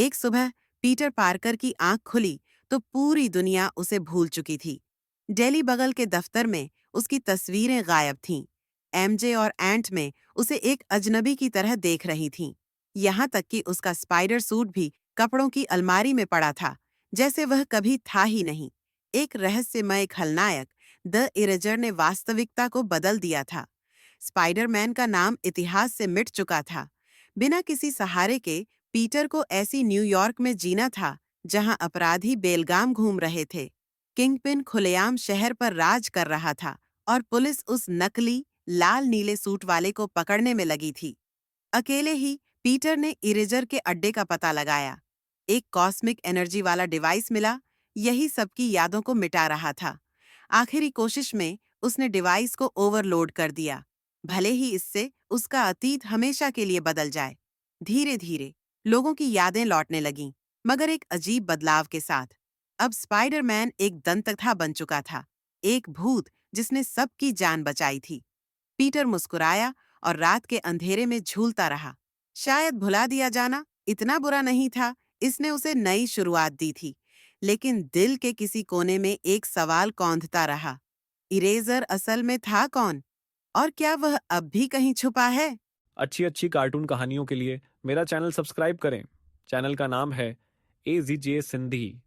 एक सुबह Peter Parker की आंख खुली तो पूरी दुनिया उसे भूल चुकी थी। डेली बगल के दफ्तर में उसकी तस्वीरें गायब थीं। एमजे और एंट में उसे एक अजनबी की तरह देख रही थीं। यहाँ तक कि उसका स्पाइडर सूट भी कपड़ों की अलमारी में पड़ा था, जैसे वह कभी था ही नहीं। एक रहस्यमय खलनायक, द इरेजर ने वास्तविकता को बदल दिया था। स्पाइडरमैन का नाम इतिहास से मिट चुका था। बिना किसी सहारे के पीटर को ऐसी न्यूयॉर्क में जीना था जहां अपराधी बेलगाम घूम रहे थे। किंगपिन खुलेआम शहर पर राज कर रहा था और पुलिस उस नकली लाल नीले सूट वाले को पकड़ने में लगी थी। अकेले ही पीटर ने इरेजर के अड्डे का पता लगाया। एक कॉस्मिक एनर्जी वाला डिवाइस मिला, यही सबकी यादों को मिटा रहा था। आखिरी कोशिश में उसने डिवाइस को ओवरलोड कर दिया, भले ही इससे उसका अतीत हमेशा के लिए बदल जाए। धीरे धीरे लोगों की यादें लौटने लगीं, मगर एक अजीब बदलाव के साथ। अब स्पाइडरमैन एक दंतकथा बन चुका था, एक भूत जिसने सबकी जान बचाई थी। पीटर मुस्कुराया और रात के अंधेरे में झूलता रहा। शायद भुला दिया जाना इतना बुरा नहीं था, इसने उसे नई शुरुआत दी थी। लेकिन दिल के किसी कोने में एक सवाल कौंधता रहा, इरेजर असल में था कौन? और क्या वह अब भी कहीं छुपा है? अच्छी अच्छी कार्टून कहानियों के लिए मेरा चैनल सब्सक्राइब करें। चैनल का नाम है AZJ सिंधी।